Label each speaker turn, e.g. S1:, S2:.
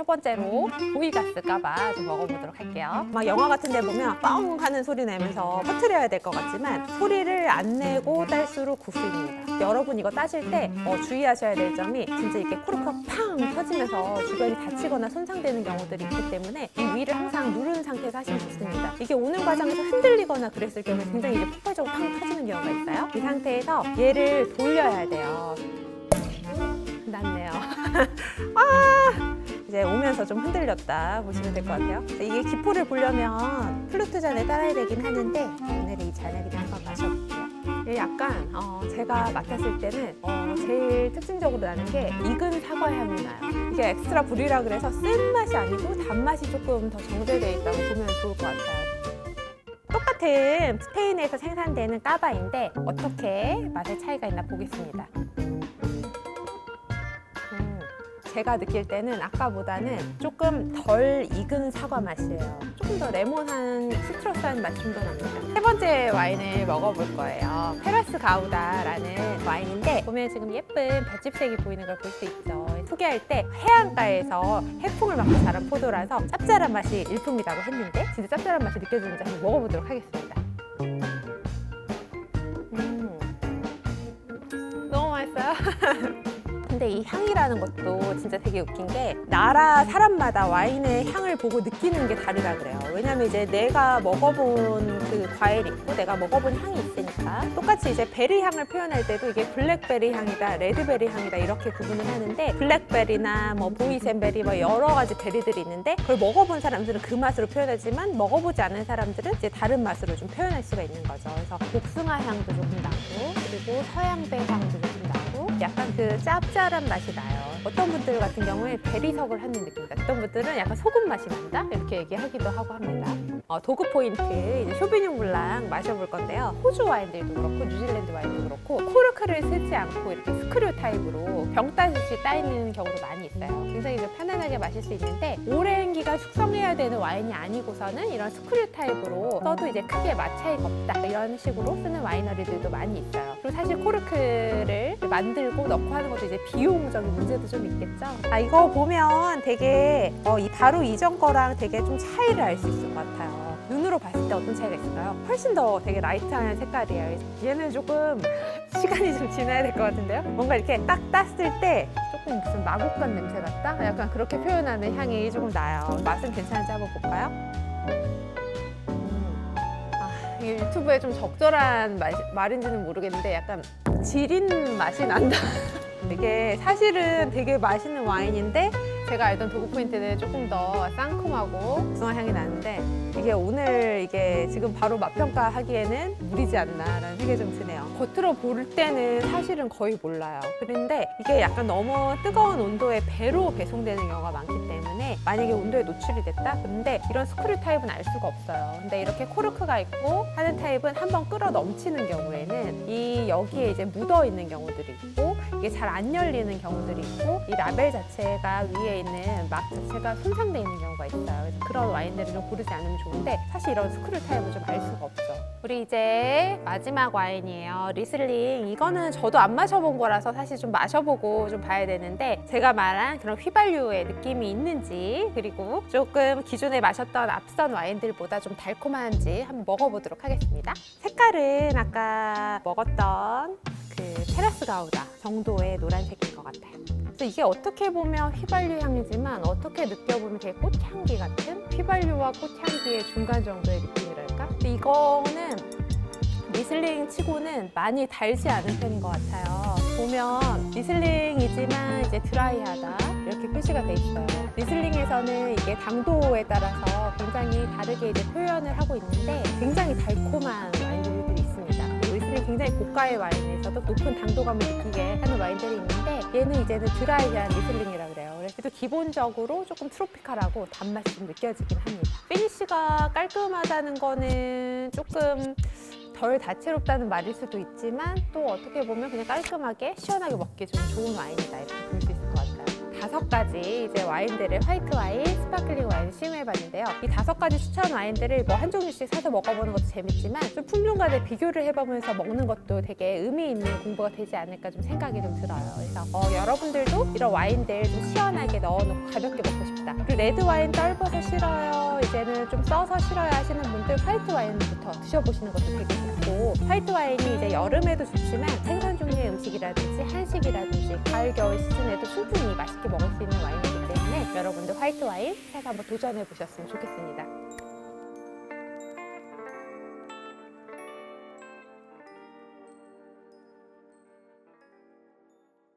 S1: 첫 번째로 보히가스 까바 좀 먹어보도록 할게요. 막 영화 같은 데 보면 뻥 하는 소리 내면서 터트려야 될 것 같지만 소리를 안 내고 딸수록 구수입니다. 여러분 이거 따실 때 주의하셔야 될 점이 진짜 이렇게 코르크가 팡 터지면서 주변이 다치거나 손상되는 경우들이 있기 때문에 이 위를 항상 누른 상태에서 하시면 좋습니다. 이게 오는 과정에서 흔들리거나 그랬을 경우에 굉장히 이제 폭발적으로 팡 터지는 경우가 있어요. 이 상태에서 얘를 돌려야 돼요. 났네요. 이제 오면서 좀 흔들렸다 보시면 될 것 같아요. 이게 기포를 보려면 플루트 잔에 따라야 되긴 하는데 오늘은 이 잔액을 한번 마셔볼게요. 이게 약간 제가 맡았을 때는 제일 특징적으로 나는 게 익은 사과 향이 나요. 이게 엑스트라 불이라 그래서 센 맛이 아니고 단맛이 조금 더 정제되어 있다고 보면 좋을 것 같아요. 똑같은 스페인에서 생산되는 까바인데 어떻게 맛의 차이가 있나 보겠습니다. 제가 느낄 때는 아까보다는 조금 덜 익은 사과 맛이에요. 조금 더 레몬한 시트러스한 맛이 좀 더 납니다. 세 번째 와인을 먹어볼 거예요. 페라스 가우다라는 와인인데 보면 지금 예쁜 볏짚색이 보이는 걸 볼 수 있죠. 소개할 때 해안가에서 해풍을 맞고 자란 포도라서 짭짤한 맛이 일품이라고 했는데 진짜 짭짤한 맛이 느껴지는지 한번 먹어보도록 하겠습니다. 너무 맛있어요. 근데 이 향이라는 것도 진짜 되게 웃긴 게 나라 사람마다 와인의 향을 보고 느끼는 게 다르다 그래요. 왜냐면 이제 내가 먹어본 그 과일이 있고 내가 먹어본 향이 있으니까 똑같이 이제 베리 향을 표현할 때도 이게 블랙베리 향이다, 레드베리 향이다 이렇게 구분을 하는데 블랙베리나 뭐 보이센베리 뭐 여러 가지 베리들이 있는데 그걸 먹어본 사람들은 그 맛으로 표현하지만 먹어보지 않은 사람들은 이제 다른 맛으로 좀 표현할 수가 있는 거죠. 그래서 복숭아 향도 조금 나고 그리고 서양배 향도 조금 나고 약간 그 짭짤한 맛이 나요. 어떤 분들 같은 경우에 베리석을 하는 느낌이다. 어떤 분들은 약간 소금 맛이 난다 이렇게 얘기하기도 하고 합니다. 도그 포인트 이제 쇼비뇽 블랑 마셔볼 건데요. 호주 와인들도 그렇고 뉴질랜드 와인도 그렇고 코르크를 쓰지 않고 이렇게 스크류 타입으로 병 따듯이 따이는 경우도 많이 있어요. 굉장히 좀 편안하게 마실 수 있는데 오랜 기간 숙성해야 되는 와인이 아니고서는 이런 스크류 타입으로 써도 이제 크게 맛 차이가 없다 이런 식으로 쓰는 와이너리들도 많이 있어요. 그리고 사실 코르크를 만들고 넣고 하는 것도 이제 비용적인 문제도 좀 있겠죠. 이거 보면 되게 바로 이전 거랑 되게 좀 차이를 알 수 있을 것 같아요. 눈으로 봤을 때 어떤 차이가 있을까요? 훨씬 더 되게 라이트한 색깔이에요. 얘는 조금 시간이 좀 지나야 될 것 같은데요? 뭔가 이렇게 딱 땄을 때 조금 무슨 마곡간 냄새 같다? 약간 그렇게 표현하는 향이 조금 나요. 맛은 괜찮은지 한번 볼까요? 이게 유튜브에 좀 적절한 말인지는 모르겠는데 약간 지린 맛이 난다. 이게 사실은 되게 맛있는 와인인데 제가 알던 도그 포인트는 조금 더 상큼하고 복숭아 향이 나는데 이게 오늘 이게 지금 바로 맛평가하기에는 무리지 않나라는 생각이 좀 드네요. 겉으로 볼 때는 사실은 거의 몰라요. 그런데 이게 약간 너무 뜨거운 온도에 배로 배송되는 경우가 많기 때문에 만약에 온도에 노출이 됐다? 근데 이런 스크류 타입은 알 수가 없어요. 근데 이렇게 코르크가 있고 하는 타입은 한번 끓어 넘치는 경우에는 이 여기에 이제 묻어 있는 경우들이 있고 이게 잘 안 열리는 경우들이 있고 이 라벨 자체가 위에 있는 막 자체가 손상되어 있는 경우가 있어요. 그래서 그런 와인들을 좀 고르지 않으면 좋은데 사실 이런 스크류 타입은 좀 알 수가 없죠. 우리 이제 마지막 와인이에요. 리슬링. 이거는 저도 안 마셔본 거라서 사실 좀 마셔보고 좀 봐야 되는데 제가 말한 그런 휘발유의 느낌이 있는지 그리고 조금 기존에 마셨던 앞선 와인들보다 좀 달콤한지 한번 먹어보도록 하겠습니다. 색깔은 아까 먹었던 그 테라스 가우다 정도의 노란색인 것 같아요. 그래서 이게 어떻게 보면 휘발유 향이지만 어떻게 느껴보면 되게 꽃향기 같은 휘발유와 꽃향기의 중간 정도의 느낌이랄까? 근데 이거는 리슬링 치고는 많이 달지 않은 편인 것 같아요. 보면 리슬링이지만 이제 드라이하다 이렇게 표시가 돼 있어요. 리슬링에서는 이게 당도에 따라서 굉장히 다르게 이제 표현을 하고 있는데 굉장히 달콤한 와인들이 있습니다. 리슬링 굉장히 고가의 와인에서도 높은 당도감을 느끼게 하는 와인들이 있는데 얘는 이제는 드라이한 리슬링이라고 그래요. 그래서 기본적으로 조금 트로피칼하고 단맛이 좀 느껴지긴 합니다. 피니쉬가 깔끔하다는 거는 조금 덜 다채롭다는 말일 수도 있지만 또 어떻게 보면 그냥 깔끔하게 시원하게 먹기 좀 좋은 와인이다 이렇게 볼 수 있을 것 같아요. 5가지 이제 와인들을 화이트 와인, 스파클링 와인 시음해봤는데요. 이 5가지 추천 와인들을 뭐 한 종류씩 사서 먹어보는 것도 재밌지만 좀 품종 간의 비교를 해보면서 먹는 것도 되게 의미 있는 공부가 되지 않을까 좀 생각이 좀 들어요. 그래서 여러분들도 이런 와인들 좀 시원하게 넣어놓고 가볍게 먹고 싶다. 그리고 레드 와인 떫어서 싫어요. 이제는 좀 써서 싫어요 하시는 분들 화이트 와인부터 드셔보시는 것도 되게 좋고, 화이트 와인이 이제 여름에도 좋지만 생선 종류의 음식이라든지 한식이라든지 가을 겨울 시즌에도 충분히 맛있게 먹을 수 있는 와인이기 때문에 여러분들 화이트 와인 해서 한번 도전해 보셨으면 좋겠습니다.